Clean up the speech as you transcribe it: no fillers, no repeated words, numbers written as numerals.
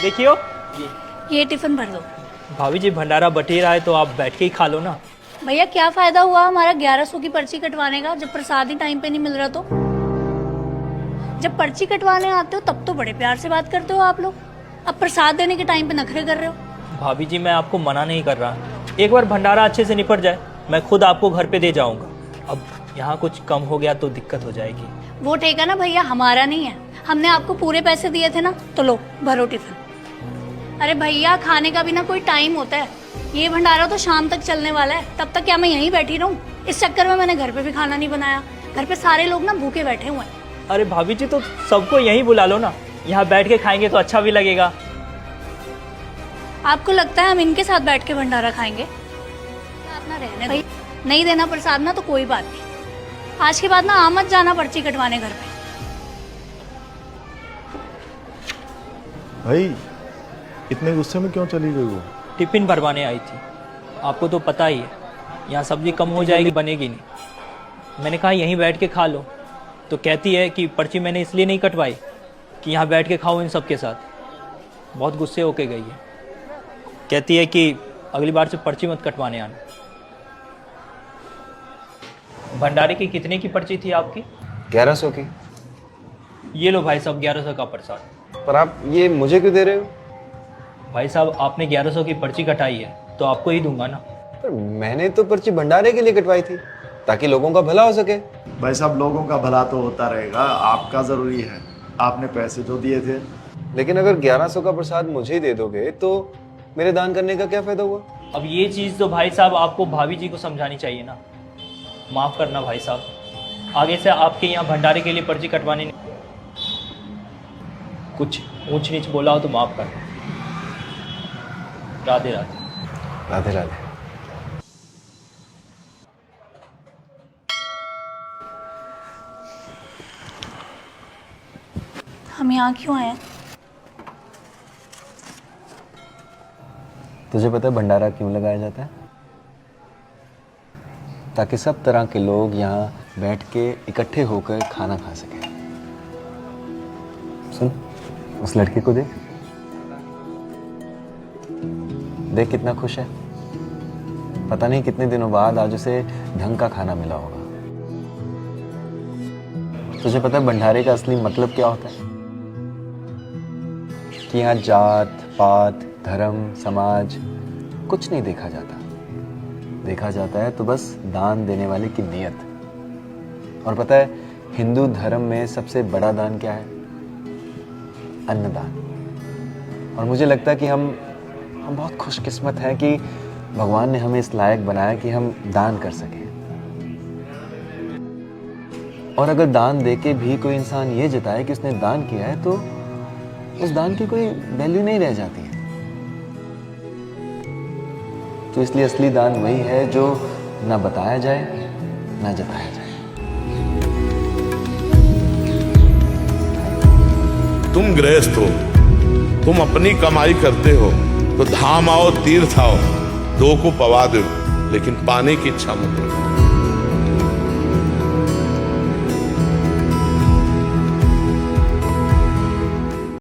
देखियो ये टिफिन भर दो। भाभी जी, भंडारा बटी रहा है तो आप बैठ के ही खा लो ना। भैया क्या फायदा हुआ हमारा 1100 की पर्ची कटवाने का जब प्रसाद ही टाइम पे नहीं मिल रहा तो। जब पर्ची कटवाने आते हो तब तो बड़े प्यार से बात करते हो आप लोग, अब प्रसाद देने के टाइम पे नखरे कर रहे हो। भाभी जी, मैं आपको मना नहीं कर रहा, एक बार भंडारा अच्छे से निपट जाए मैं खुद आपको घर पे दे जाऊंगा। अब यहाँ कुछ कम हो गया तो दिक्कत हो जाएगी। वो ठेका ना भैया हमारा नहीं है, हमने आपको पूरे पैसे दिए थे ना, तो लो भरो टिफिन। अरे भैया खाने का भी ना कोई टाइम होता है, ये भंडारा तो शाम तक चलने वाला है, तब तक क्या मैं यहीं बैठी रहूं? इस चक्कर में मैंने घर पे भी खाना नहीं बनाया, घर पे सारे लोग ना भूखे बैठे हुए हैं। अरे भाभी जी, तो सबको यहीं बुला लो ना, यहाँ बैठ के खाएंगे तो अच्छा भी लगेगा। आपको लगता है हम इनके साथ बैठ के भंडारा खाएंगे? अपना रहने भाई, नहीं देना प्रसाद ना तो कोई बात नहीं, आज के बाद ना आमद जाना पर्ची कटवाने घर पे। भाई इतने गुस्से में क्यों चली गई वो? टिफिन भरवाने आई थी, आपको तो पता ही है यहाँ सब्जी कम हो जाएगी, बनेगी नहीं। मैंने कहा यहीं बैठ के खा लो, तो कहती है कि पर्ची मैंने इसलिए नहीं कटवाई कि यहाँ बैठ के खाओ इन सब के साथ। बहुत गुस्से होके गई है, कहती है कि अगली बार से पर्ची मत कटवाने आना। भंडारे की कितने की पर्ची थी आपकी? 1100 की। ये लो भाई साहब 1100 का प्रसाद। पर आप ये मुझे क्यों दे रहे हो? भाई साहब आपने 1100 की पर्ची कटाई है तो आपको ही दूंगा ना। पर मैंने तो पर्ची भंडारे के लिए कटवाई थी ताकि लोगों का भला हो सके। भाई साहब लोगों का भला तो होता रहेगा, आपका जरूरी है, आपने पैसे जो दिए थे। लेकिन अगर 1100 का प्रसाद मुझे ही दे दोगे तो मेरे दान करने का क्या फायदा हुआ? अब ये चीज़ तो भाई साहब आपको भाभी जी को समझानी चाहिए ना। माफ़ करना भाई साहब, आगे से आपके यहाँ भंडारे के लिए पर्ची कटवाने नहीं। कुछ ऊंच नीच बोला हो तो माफ़ कर। राधे राधे। राधे राधे। हम यहाँ क्यों आए? तुझे पता है भंडारा क्यों लगाया जाता है? ताकि सब तरह के लोग यहाँ बैठ के इकट्ठे होकर खाना खा सकें। सुन, उस लड़के को देख, देख कितना खुश है। पता नहीं कितने दिनों बाद आज उसे ढंग का खाना मिला होगा। तुझे पता है भंडारे का असली मतलब क्या होता है? कि यहाँ जात पात धर्म समाज कुछ नहीं देखा जाता, देखा जाता है तो बस दान देने वाले की नीयत। और पता है हिंदू धर्म में सबसे बड़ा दान क्या है? अन्नदान। और मुझे लगता है कि हम बहुत खुशकिस्मत हैं कि भगवान ने हमें इस लायक बनाया कि हम दान कर सकें। और अगर दान देके भी कोई इंसान ये जताए कि उसने दान किया है तो उस दान की कोई वैल्यू नहीं रह जाती है। तो इसलिए असली दान वही है जो ना बताया जाए ना जताया जाए। तुम गृहस्थ हो, तुम अपनी कमाई करते हो तो धाम आओ तीर्थ आओ, दो को पवा दो, लेकिन पाने की इच्छा मत रखो।